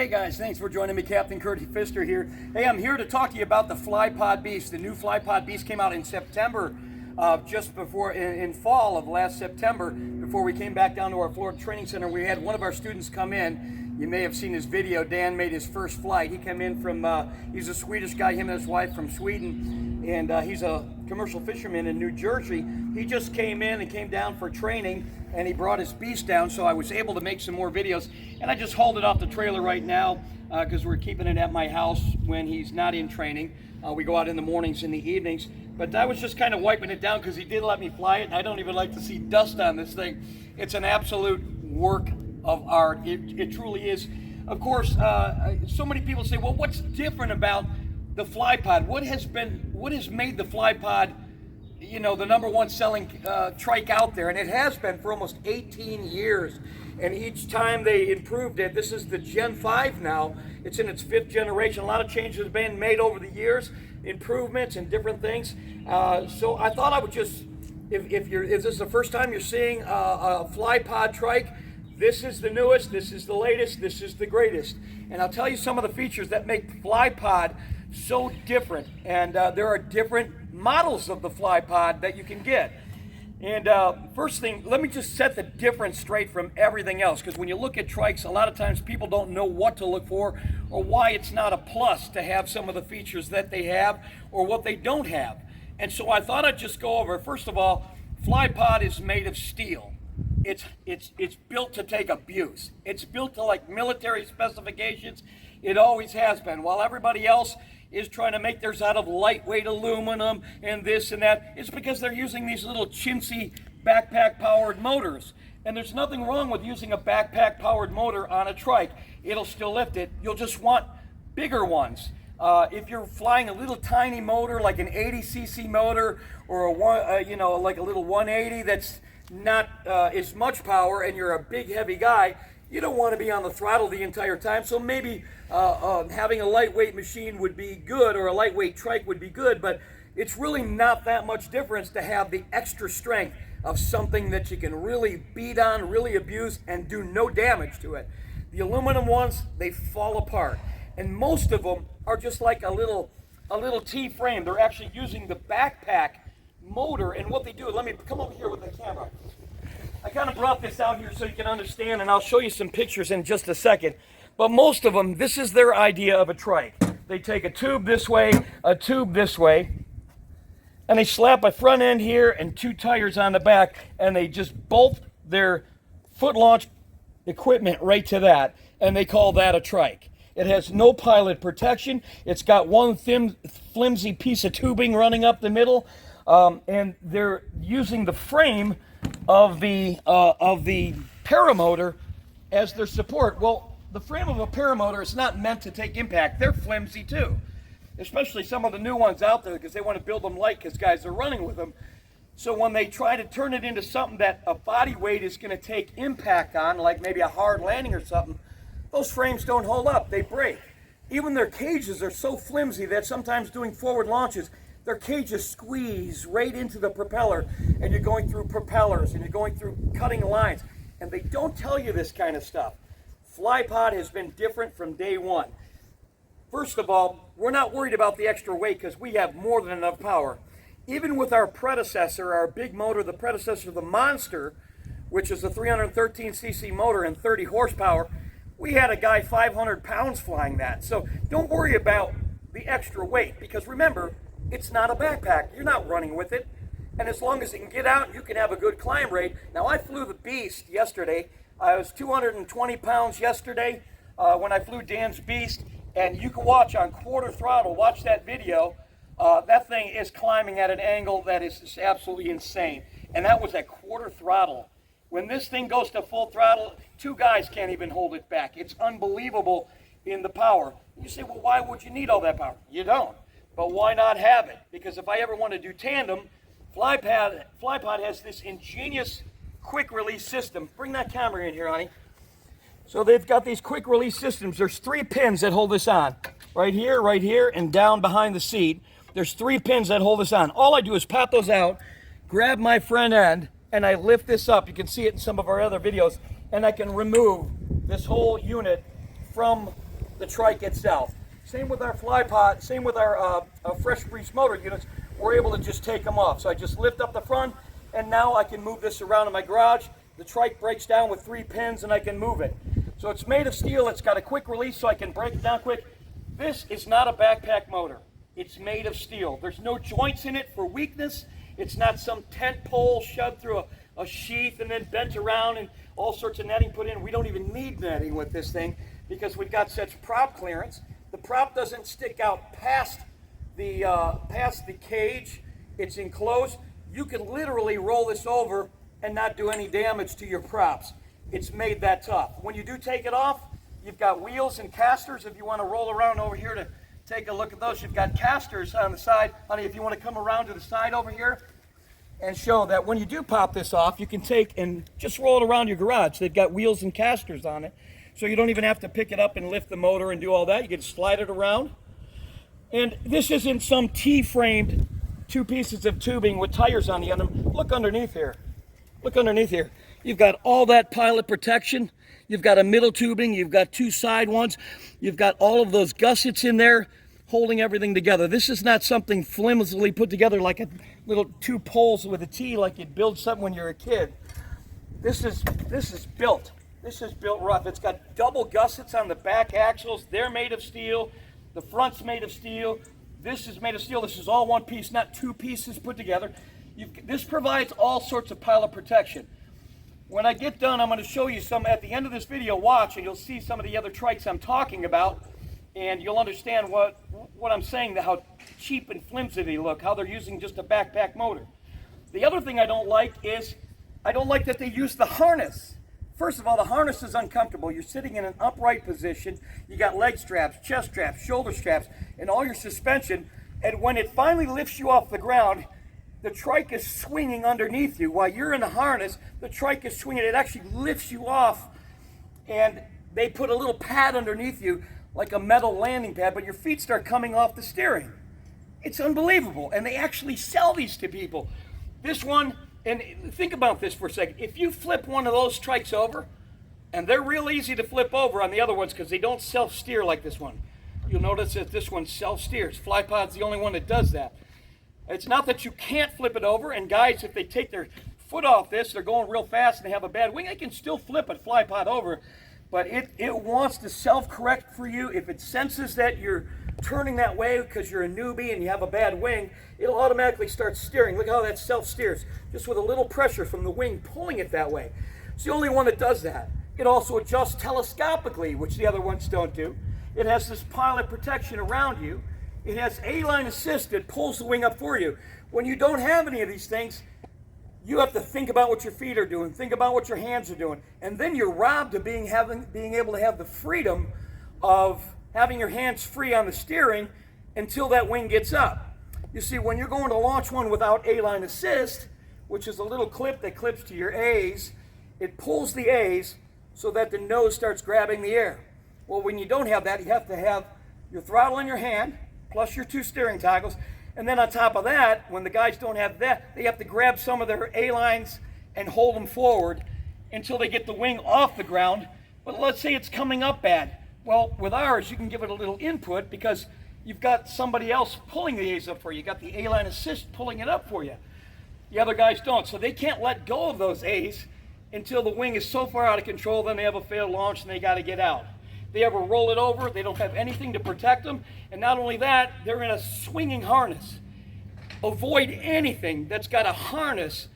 Hey guys, thanks for joining me. Captain Curtis Pfister here. Hey, I'm here to talk to you about the FlyPod Beast. The new FlyPod Beast came out in September, just before, in fall of last September, before we came back down to our Florida Training Center. We had one of our students come in. You may have seen his video. Dan made his first flight. He came in from, he's a Swedish guy, him and his wife from Sweden, and he's a commercial fisherman in New Jersey. He just came in and came down for training, and he brought his beast down, so I was able to make some more videos. And I just hauled it off the trailer right now because we're keeping it at my house when he's not in training. We go out in the mornings and the evenings, but I was just kind of wiping it down because he did let me fly it, and I don't even like to see dust on this thing. It's an absolute work of art. It truly is. Of course, so many people say, well, what's different about the FlyPod? What has made the FlyPod, you know, the #1 selling trike out there? And it has been for almost 18 years. And each time they improved it. This is the Gen 5 now. It's in its 5th generation. A lot of changes have been made over the years, improvements and different things. So I thought I would just, if this is the first time you're seeing a FlyPod trike, this is the newest, this is the latest, this is the greatest. And I'll tell you some of the features that make FlyPod so different. And there are different models of the FlyPod that you can get. And first thing, let me just set the difference straight from everything else, because when you look at trikes, a lot of times people don't know what to look for or why it's not a plus to have some of the features that they have or what they don't have. And so I thought I'd just go over, first of all, FlyPod is made of steel. It's built to take abuse. It's built to like military specifications. It always has been. While everybody else is trying to make theirs out of lightweight aluminum and this and that, it's because they're using these little chintzy backpack powered motors. And there's nothing wrong with using a backpack powered motor on a trike. It'll still lift it. You'll just want bigger ones. If you're flying a little tiny motor like an 80cc motor or like a little 180 that's not as much power and you're a big heavy guy, you don't want to be on the throttle the entire time. So maybe having a lightweight machine would be good, or a lightweight trike would be good, but it's really not that much difference to have the extra strength of something that you can really beat on, really abuse, and do no damage to it. The aluminum ones, they fall apart. And most of them are just like a little T-frame. They're actually using the backpack motor, and what they do, let me come over here with the camera. I kind of brought this out here so you can understand, and I'll show you some pictures in just a second. But most of them, this is their idea of a trike. They take a tube this way, a tube this way, and they slap a front end here and 2 tires on the back, and they just bolt their foot launch equipment right to that, and they call that a trike. It has no pilot protection. It's got one thin, flimsy piece of tubing running up the middle, and they're using the frame of the paramotor as their support. Well, the frame of a paramotor is not meant to take impact. They're flimsy too, especially some of the new ones out there, because they want to build them light because guys are running with them. So when they try to turn it into something that a body weight is going to take impact on, like maybe a hard landing or something, those frames don't hold up. They break. Even their cages are so flimsy that sometimes doing forward launches, their cages squeeze right into the propeller, and you're going through propellers and you're going through cutting lines, and they don't tell you this kind of stuff. FlyPod has been different from day one. First of all, we're not worried about the extra weight because we have more than enough power. Even with our predecessor, our big motor, the predecessor of the Monster, which is a 313cc motor and 30 horsepower, we had a guy 500 pounds flying that. So don't worry about the extra weight, because remember, it's not a backpack. You're not running with it. And as long as it can get out, you can have a good climb rate. Now, I flew the Beast yesterday. I was 220 pounds yesterday when I flew Dan's Beast. And you can watch on quarter throttle, watch that video. That thing is climbing at an angle that is just absolutely insane. And that was at quarter throttle. When this thing goes to full throttle, 2 guys can't even hold it back. It's unbelievable in the power. You say, well, why would you need all that power? You don't. But why not have it? Because if I ever want to do tandem, FlyPod has this ingenious quick release system. Bring that camera in here, honey. So they've got these quick release systems. There's 3 pins that hold this on. Right here, and down behind the seat. There's 3 pins that hold this on. All I do is pop those out, grab my front end, and I lift this up. You can see it in some of our other videos. And I can remove this whole unit from the trike itself. Same with our fly pod, same with our fresh breeze motor units. We're able to just take them off. So I just lift up the front, and now I can move this around in my garage. The trike breaks down with 3 pins, and I can move it. So it's made of steel. It's got a quick release, so I can break it down quick. This is not a backpack motor. It's made of steel. There's no joints in it for weakness. It's not some tent pole shoved through a sheath and then bent around and all sorts of netting put in. We don't even need netting with this thing because we've got such prop clearance. The prop doesn't stick out past the cage. It's enclosed. You can literally roll this over and not do any damage to your props. It's made that tough. When you do take it off, you've got wheels and casters. If you want to roll around over here to take a look at those, you've got casters on the side. Honey, if you want to come around to the side over here and show that when you do pop this off, you can take and just roll it around your garage. They've got wheels and casters on it. So you don't even have to pick it up and lift the motor and do all that. You can slide it around. And this isn't some T-framed 2 pieces of tubing with tires on the end of them. Look underneath here. Look underneath here. You've got all that pilot protection. You've got a middle tubing. You've got 2 side ones. You've got all of those gussets in there holding everything together. This is not something flimsily put together like a little 2 poles with a T like you'd build something when you're a kid. This is built. This is built rough. It's got double gussets on the back axles. They're made of steel. The front's made of steel. This is made of steel. This is all one piece, not 2 pieces put together. This provides all sorts of pilot protection. When I get done, I'm going to show you some at the end of this video. Watch, and you'll see some of the other trikes I'm talking about, and you'll understand what I'm saying, how cheap and flimsy they look, how they're using just a backpack motor. The other thing I don't like is I don't like that they use the harness. First of all, the harness is uncomfortable. You're sitting in an upright position. You got leg straps, chest straps, shoulder straps, and all your suspension. And when it finally lifts you off the ground, the trike is swinging underneath you. While you're in the harness, the trike is swinging. It actually lifts you off. And they put a little pad underneath you, like a metal landing pad, but your feet start coming off the steering. It's unbelievable. And they actually sell these to people. This one, and think about this for a second. If you flip one of those trikes over, and they're real easy to flip over on the other ones because they don't self-steer like this one. You'll notice that this one self-steers. FlyPod's the only one that does that. It's not that you can't flip it over, and guys, if they take their foot off this, they're going real fast and they have a bad wing, they can still flip a FlyPod over, but it wants to self-correct for you. If it senses that you're turning that way because you're a newbie and you have a bad wing, it'll automatically start steering. Look how that self-steers, just with a little pressure from the wing pulling it that way. It's the only one that does that. It also adjusts telescopically, which the other ones don't do. It has this pilot protection around you. It has A-line assist that pulls the wing up for you. When you don't have any of these things, you have to think about what your feet are doing, think about what your hands are doing, and then you're robbed of being able to have the freedom of having your hands free on the steering until that wing gets up. You see, when you're going to launch one without A-line assist, which is a little clip that clips to your A's, it pulls the A's so that the nose starts grabbing the air. Well, when you don't have that, you have to have your throttle in your hand, plus your 2 steering toggles, and then on top of that, when the guys don't have that, they have to grab some of their A-lines and hold them forward until they get the wing off the ground. But let's say it's coming up bad. Well, with ours, you can give it a little input because you've got somebody else pulling the A's up for you. You've got the A-line assist pulling it up for you. The other guys don't, so they can't let go of those A's until the wing is so far out of control, then they have a failed launch and they got to get out. They ever roll it over, they don't have anything to protect them, and not only that, they're in a swinging harness. Avoid anything that's got a harness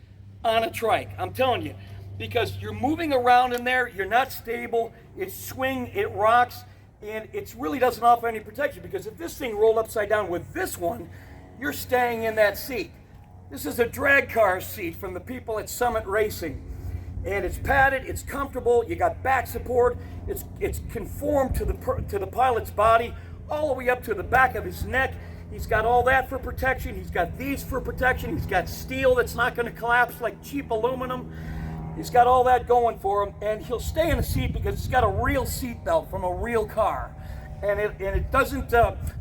on a trike, I'm telling you, because you're moving around in there, you're not stable, it swings, it rocks, and it really doesn't offer any protection, because if this thing rolled upside down with this one, you're staying in that seat. This is a drag car seat from the people at Summit Racing. And it's padded, it's comfortable, you got back support, it's conformed to the pilot's body, all the way up to the back of his neck. He's got all that for protection, he's got these for protection, he's got steel that's not going to collapse like cheap aluminum. He's got all that going for him, and he'll stay in the seat because it's got a real seat belt from a real car. And it doesn't,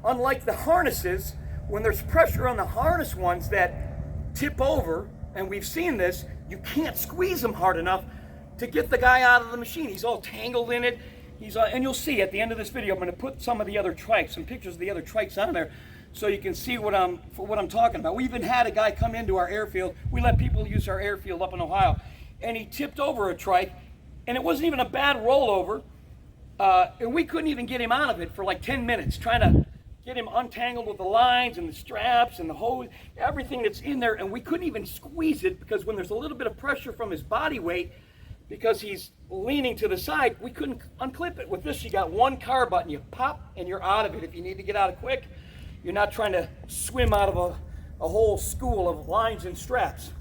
unlike the harnesses, when there's pressure on the harness ones that tip over, and we've seen this, you can't squeeze them hard enough to get the guy out of the machine. He's all tangled in it. And you'll see at the end of this video, I'm going to put some of the other trikes, some pictures of the other trikes on there, so you can see what I'm talking about. We even had a guy come into our airfield. We let people use our airfield up in Ohio, and he tipped over a trike, and it wasn't even a bad rollover, and we couldn't even get him out of it for like 10 minutes, trying to get him untangled with the lines and the straps and the hose, everything that's in there, and we couldn't even squeeze it because when there's a little bit of pressure from his body weight, because he's leaning to the side, we couldn't unclip it. With this, you got one car button. You pop, and you're out of it. If you need to get out of quick, you're not trying to swim out of a whole school of lines and straps.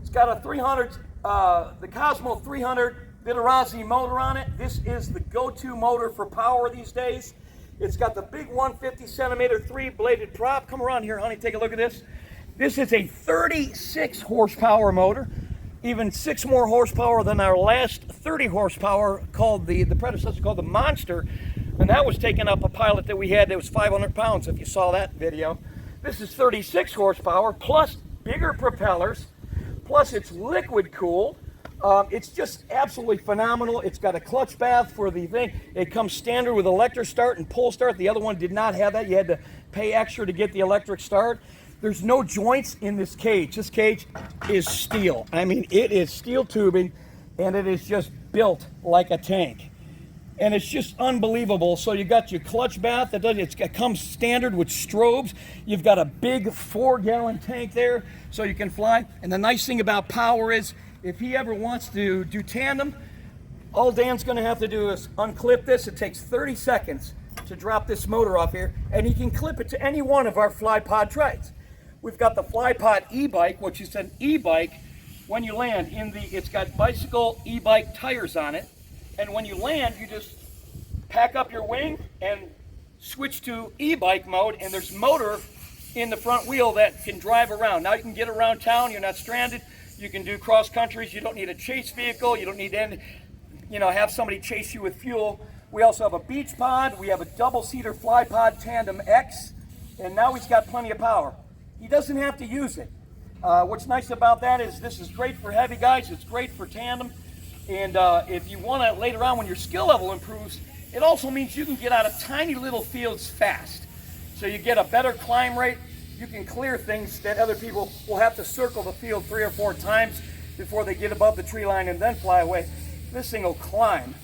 It's got a 300, the Cosmo 300 Vittorozzi motor on it. This is the go-to motor for power these days. It's got the big 150 centimeter 3-bladed prop. Come around here, honey, take a look at this. This is a 36 horsepower motor. Even 6 more horsepower than our last 30 horsepower called the predecessor called the Monster, and that was taking up a pilot that we had that was 500 pounds, if you saw that video. This is 36 horsepower plus bigger propellers, plus it's liquid cooled. It's just absolutely phenomenal. It's got a clutch bath for the thing. It comes standard with electric start and pull start. The other one did not have that. You had to pay extra to get the electric start. There's no joints in this cage. This cage is steel. I mean, it is steel tubing, and it is just built like a tank. And it's just unbelievable. So you got your clutch bath. It comes standard with strobes. You've got a big 4-gallon tank there so you can fly. And the nice thing about power is if he ever wants to do tandem, all Dan's going to have to do is unclip this. It takes 30 seconds to drop this motor off here, and he can clip it to any one of our FlyPod trikes. We've got the FlyPod e-bike, which is an e-bike. When you land it's got bicycle e-bike tires on it, and when you land, you just pack up your wing and switch to e-bike mode, and there's motor in the front wheel that can drive around. Now you can get around town. You're not stranded. You can do cross countries. You don't need a chase vehicle. You don't need to, have somebody chase you with fuel. We also have a beach pod. We have a double-seater FlyPod Tandem X, and now he's got plenty of power. He doesn't have to use it. What's nice about that is this is great for heavy guys. It's great for tandem. And if you want to, later on when your skill level improves, it also means you can get out of tiny little fields fast. So you get a better climb rate. You can clear things that other people will have to circle the field 3 or 4 times before they get above the tree line and then fly away. This thing will climb.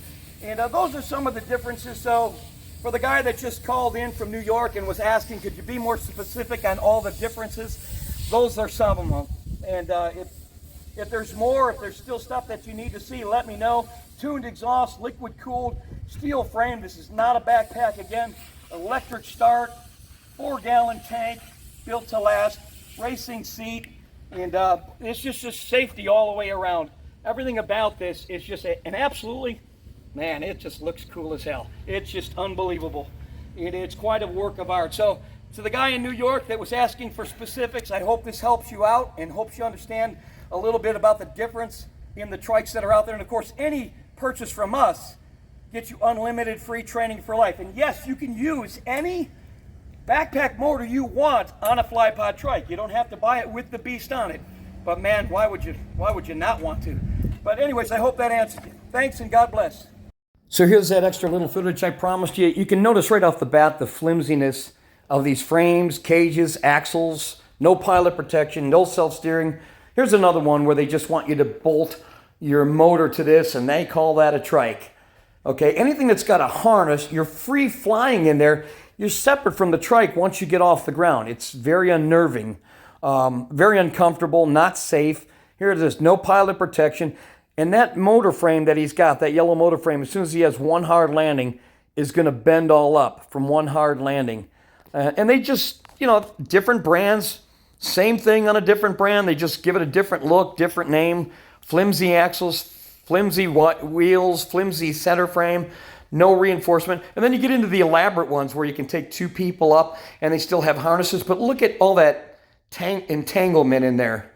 And those are some of the differences. So for the guy that just called in from New York and was asking, could you be more specific on all the differences? Those are some of them. And if there's more, if there's still stuff that you need to see, let me know. Tuned exhaust, liquid cooled, steel frame. This is not a backpack again. Electric start, 4-gallon tank, built to last, racing seat, and it's just safety all the way around. Everything about this is just an absolutely, man, it just looks cool as hell. It's just unbelievable. It's quite a work of art. So to the guy in New York that was asking for specifics, I hope this helps you out and hopes you understand a little bit about the difference in the trikes that are out there. And of course, any purchase from us gets you unlimited free training for life. And yes, you can use any backpack motor you want on a FlyPod trike. You don't have to buy it with the beast on it. But man, why would you not want to? But anyways, I hope that answered you. Thanks and God bless. So here's that extra little footage I promised you. You can notice right off the bat the flimsiness of these frames, cages, axles, no pilot protection, no self-steering. Here's another one where they just want you to bolt your motor to this and they call that a trike. Okay, anything that's got a harness, you're free flying in there. You're separate from the trike once you get off the ground. It's very unnerving, very uncomfortable, not safe. Here it is, no pilot protection. And that motor frame that he's got, that yellow motor frame, as soon as he has one hard landing, is going to bend all up from one hard landing. And they just, different brands, same thing on a different brand. They just give it a different look, different name. Flimsy axles, flimsy wheels, flimsy center frame, no reinforcement. And then you get into the elaborate ones where you can take 2 people up and they still have harnesses. But look at all that entanglement in there.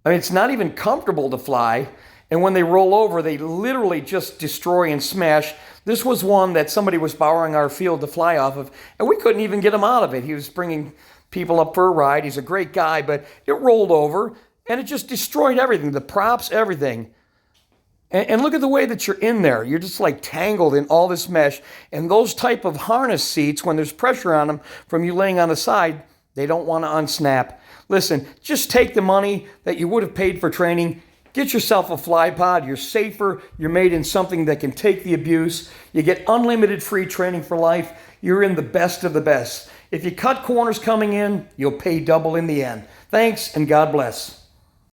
I mean, it's not even comfortable to fly. And when they roll over, they literally just destroy and smash. This was one that somebody was borrowing our field to fly off of, and we couldn't even get him out of it. He was bringing people up for a ride. He's a great guy, but it rolled over, and it just destroyed everything, the props, everything. And look at the way that you're in there. You're just like tangled in all this mesh. And those type of harness seats, when there's pressure on them from you laying on the side, they don't want to unsnap. Listen, just take the money that you would have paid for training. Get yourself a fly pod. You're safer. You're made in something that can take the abuse. You get unlimited free training for life. You're in the best of the best. If you cut corners coming in, you'll pay double in the end. Thanks, and God bless.